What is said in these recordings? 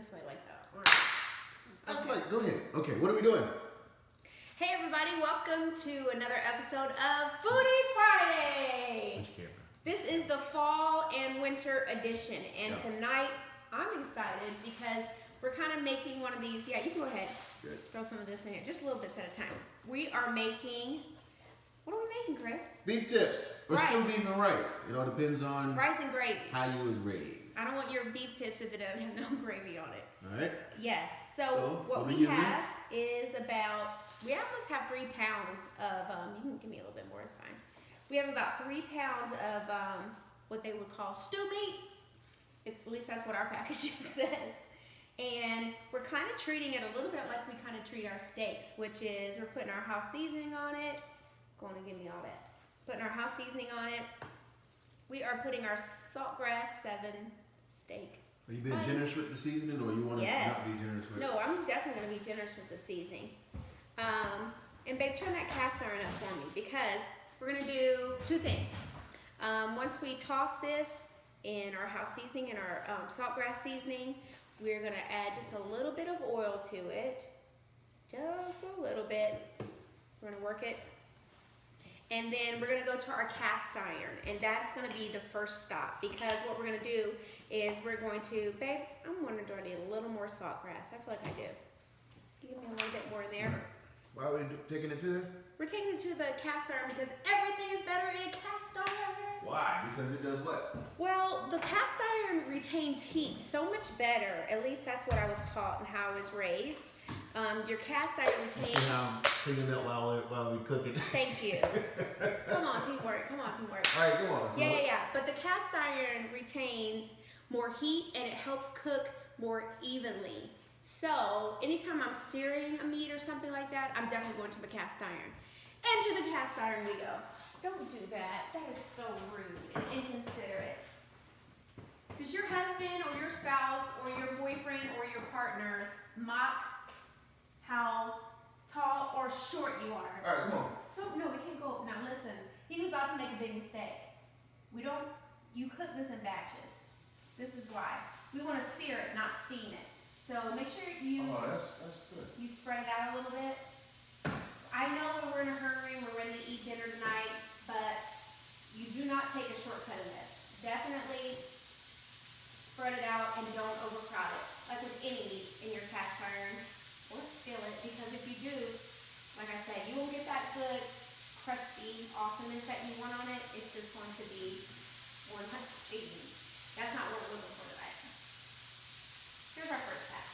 this way like that. All right. I was like, go ahead. Okay, what are we doing? Hey everybody, welcome to another episode of Foodie Friday. Which camera? This is the fall and winter edition, and tonight I'm excited because we're kind of making one of these. Yeah, you can go ahead. Good. Throw some of this in here, just a little bit at a time. We are making, what are we making, Chris? Beef tips. Or Rice. still beef and rice. It all depends on Rice and gravy. how you was raised. I don't want your beef tips if it doesn't have no gravy on it. All right. Yes. So what we have is about, we almost have 3 pounds of, you can give me a little bit more, it's fine. We have about 3 pounds of what they would call stew meat. At least that's what our packaging says. And we're kind of treating it a little bit like we kind of treat our steaks, which is we're putting our house seasoning on it. Go on and give me all that. Putting our house seasoning on it. We are putting our saltgrass 7 steak. Are you being generous with the seasoning, or you want to not be generous with it? No, I'm definitely going to be generous with the seasoning. And babe, turn that cast iron up for me because we're going to do 2 things. Once we toss this in our house seasoning and our saltgrass seasoning, we're going to add just a little bit of oil to it. Just a little bit. We're going to work it. And then we're going to go to our cast iron. And that's going to be the first stop because what we're going to do is we're going to, babe, I'm wondering, do I need a little more saltgrass? I feel like I do. Give me a little bit more in there. Why are we taking it to there? We're taking it to the cast iron because everything is better in a cast iron. Why? Because it does what? Well, the cast iron retains heat so much better. At least that's what I was taught and how I was raised. Your cast iron retains... See how I'm cleaning up while we cook it? Thank you. Come on, teamwork. Come on, teamwork. All right, go on. Yeah. But the cast iron retains more heat and it helps cook more evenly. So, anytime I'm searing a meat or something like that, I'm definitely going to the cast iron. And to the cast iron we go. Don't do that. That is so rude and inconsiderate. Does your husband or your spouse or your boyfriend or your partner mock how tall or short you are? All right, come on. So, no, we can't go. Now listen, he was about to make a big mistake. You cook this in batches. This is why. We want to sear it, not steam it. So make sure you that's good. You spread it out a little bit. I know that we're in a hurry, we're ready to eat dinner tonight, but you do not take a shortcut in this. Definitely spread it out and don't overcrowd it, like with any meat in your cast iron or skillet, because if you do, like I said, you won't get that good, crusty awesomeness that you want on it. It's just going to be more like steaming. That's not what we're looking for tonight. Here's our first pack.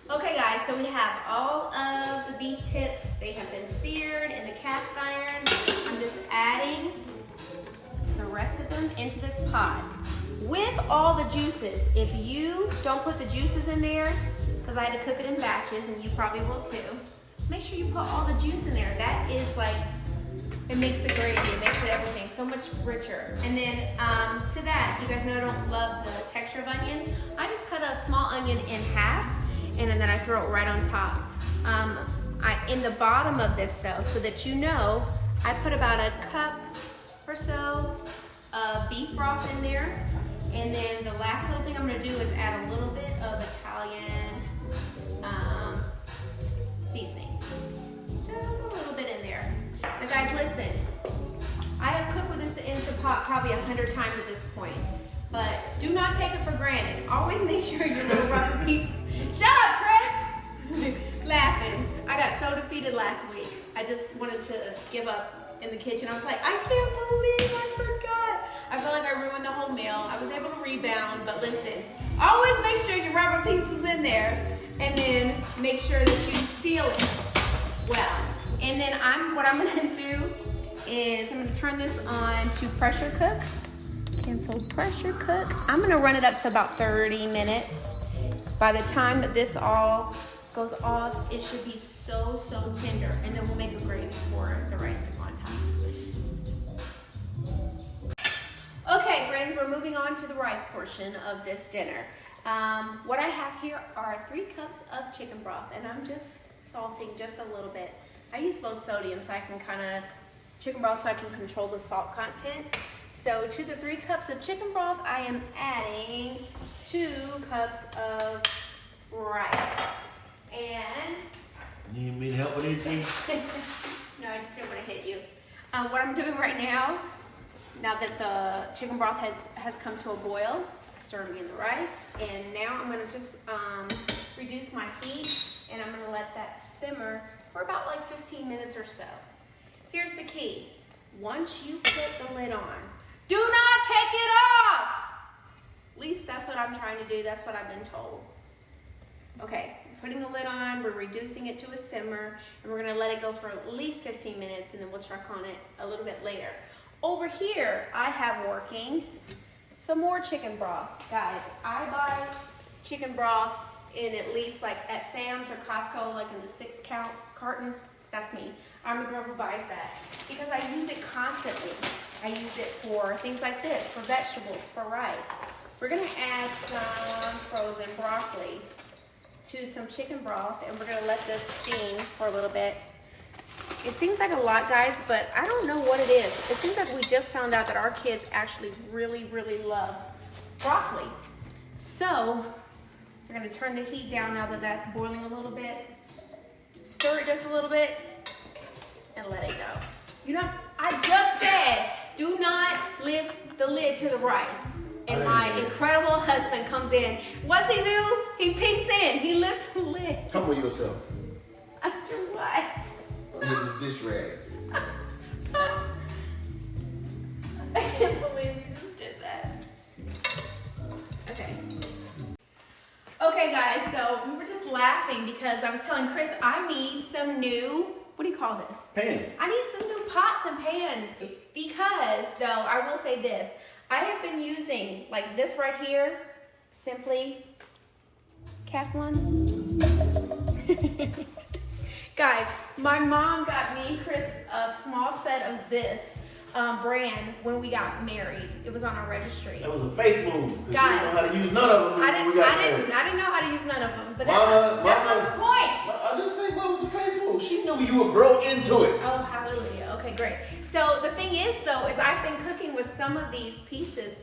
Okay guys, so we have all of the beef tips. They have been seared in the cast iron. I'm just adding the rest of them into this pot with all the juices. If you don't put the juices in there, because I had to cook it in batches and you probably will too, make sure you put all the juice in there. That is like, it makes the gravy, it makes it everything so much richer. And then to that, you guys know I don't love the texture of onions. I just cut a small onion in half and then I throw it right on top. In the bottom of this though, so that you know, I put about a cup or so of beef broth in there. And then the last little thing I'm gonna do is add a little bit of Italian seasoning. Just a little bit in there. Now guys, listen, I have cooked with this Instant Pot probably 100 times at this point, but do not take it for granted. Always make sure your little rubber piece. Shut up, Chris! Laughing. I got so defeated last week. I just wanted to give up in the kitchen. I was like, I can't believe I forgot. I felt like I ruined the whole meal. I was able to rebound, but listen, always make sure your rubber piece is in there, and then make sure that you seal it well. And then what I'm gonna do is I'm gonna turn this on to pressure cook. And so pressure cook, I'm gonna run it up to about 30 minutes. By the time that this all goes off, it should be so tender. And then we'll make a gravy for the rice to go on top. Okay, friends, we're moving on to the rice portion of this dinner. What I have here are 3 cups of chicken broth, and I'm just salting just a little bit. I use low sodium so I can kind of chicken broth so I can control the salt content. So to the 3 cups of chicken broth, I am adding 2 cups of rice. And need me to help with anything? no, I just didn't want to hit you. What I'm doing right now that the chicken broth has come to a boil, I'm stirring in the rice, and now I'm going to just reduce my heat, and I'm going to let that simmer for about like 15 minutes or so. Here's the key. Once you put the lid on, do not take it off! At least that's what I'm trying to do. That's what I've been told. Okay, putting the lid on, we're reducing it to a simmer, and we're gonna let it go for at least 15 minutes, and then we'll check on it a little bit later. Over here, I have working some more chicken broth. Guys, I buy chicken broth in at least like at Sam's or Costco, like in the 6-count cartons. That's me. I'm the girl who buys that because I use it constantly. I use it for things like this, for vegetables, for rice. We're gonna add some frozen broccoli to some chicken broth, and we're gonna let this steam for a little bit. It seems like a lot, guys, but I don't know what it is. It seems like we just found out that our kids actually really, really love broccoli. So we're gonna turn the heat down now that that's boiling a little bit. Stir it just a little bit and let it go. You know, I just said, do not lift the lid to the rice. And my incredible husband comes in. What's he do? He peeks in. He lifts the lid. Come with yourself. Under what? Under this dish rag. I can't believe you just did that. Okay. Okay, guys, so we were just laughing because I was telling Chris I need some new, what do you call this? Pans. I need some new pots and pans because, though, I will say this. I have been using, like this right here, Simply 𝗕𝗡𝗏. Guys, my mom got me and Chris a small set of this brand when we got married. It was on our registry. That was a faith move. Guys, she didn't know how to use none of them I when we got married. didn't know how to use none of them, but Mama, that's not the point. I just think that was a faith move. She knew you would grow into it. Oh, hallelujah. Okay, great. So the thing is, though, is I've been cooking with some of these pieces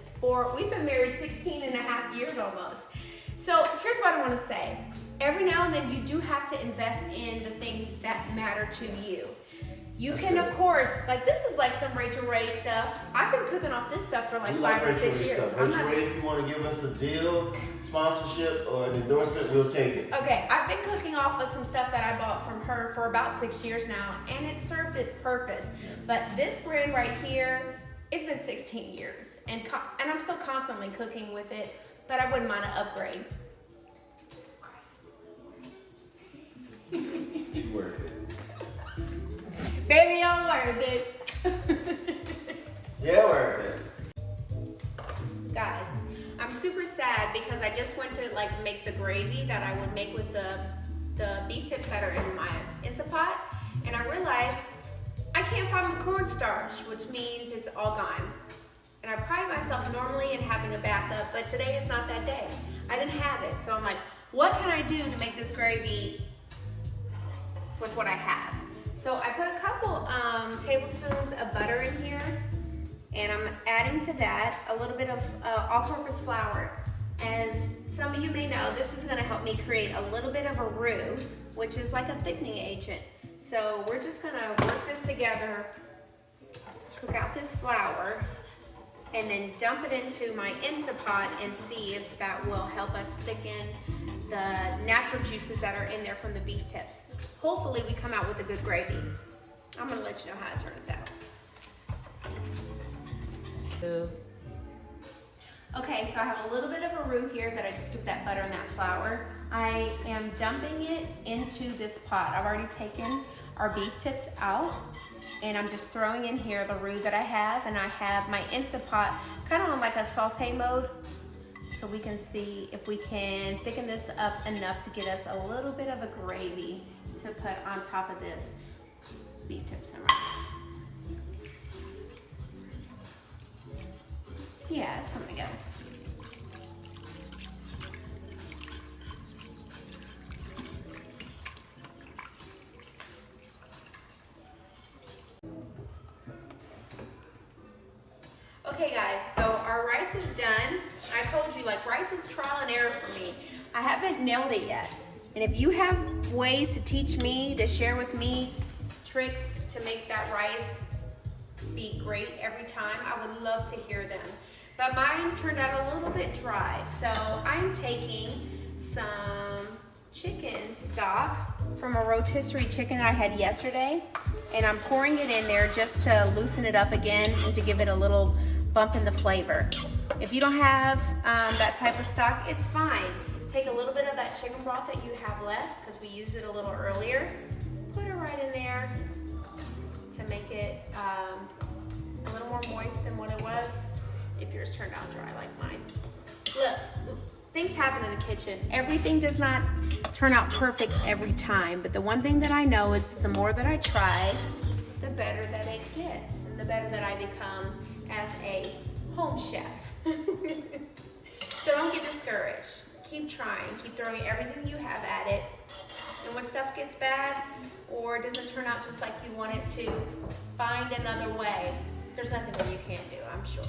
we've been married 16 and a half years almost. So here's what I want to say. Every now and then you do have to invest in the things that matter to you. You That's can, good. of course, like this is like some Rachel Ray stuff. I've been cooking off this stuff for like 5 or 6 years. Rachel Ray, if you want to give us a deal, sponsorship, or an endorsement, we'll take it. Okay, I've been cooking off of some stuff that I bought from her for about 6 years now, and it served its purpose. But this brand right here, it's been 16 years, and I'm still constantly cooking with it, but I wouldn't mind an upgrade. It's worth it. Baby, I'm worth it. Yeah, worth it. Guys, I'm super sad because I just went to like make the gravy that I would make with the beef tips that are in my Instant Pot, and I realized I can't find the cornstarch, which means it's all gone. And I pride myself normally in having a backup, but today is not that day. I didn't have it, so I'm like, what can I do to make this gravy with what I have? So I put a couple tablespoons of butter in here, and I'm adding to that a little bit of all-purpose flour. As some of you may know, this is gonna help me create a little bit of a roux, which is like a thickening agent. So we're just gonna work this together, cook out this flour, and then dump it into my Instant Pot and see if that will help us thicken the natural juices that are in there from the beef tips. Hopefully we come out with a good gravy. I'm gonna let you know how it turns out. Okay, so I have a little bit of a roux here that I just took that butter and that flour. I am dumping it into this pot. I've already taken our beef tips out, and I'm just throwing in here the roux that I have, and I have my Instant Pot kind of on like a saute mode, so we can see if we can thicken this up enough to get us a little bit of a gravy to put on top of this beef tips and rice. Yeah, it's coming together. Okay guys, so our rice is done. I told you, like, rice is trial and error for me. I haven't nailed it yet. And if you have ways to teach me, to share with me tricks to make that rice be great every time, I would love to hear them. But mine turned out a little bit dry. So I'm taking some chicken stock from a rotisserie chicken I had yesterday, and I'm pouring it in there just to loosen it up again and to give it a little bump in the flavor. If you don't have that type of stock, it's fine. Take a little bit of that chicken broth that you have left, because we used it a little earlier. Put it right in there to make it a little more moist than what it was if yours turned out dry like mine. Look, things happen in the kitchen. Everything does not turn out perfect every time, but the one thing that I know is that the more that I try, the better that it gets, and the better that I become as a home chef. So don't get discouraged. Keep trying, keep throwing everything you have at it. And when stuff gets bad or doesn't turn out just like you want it to, find another way. There's nothing that you can't do, I'm sure.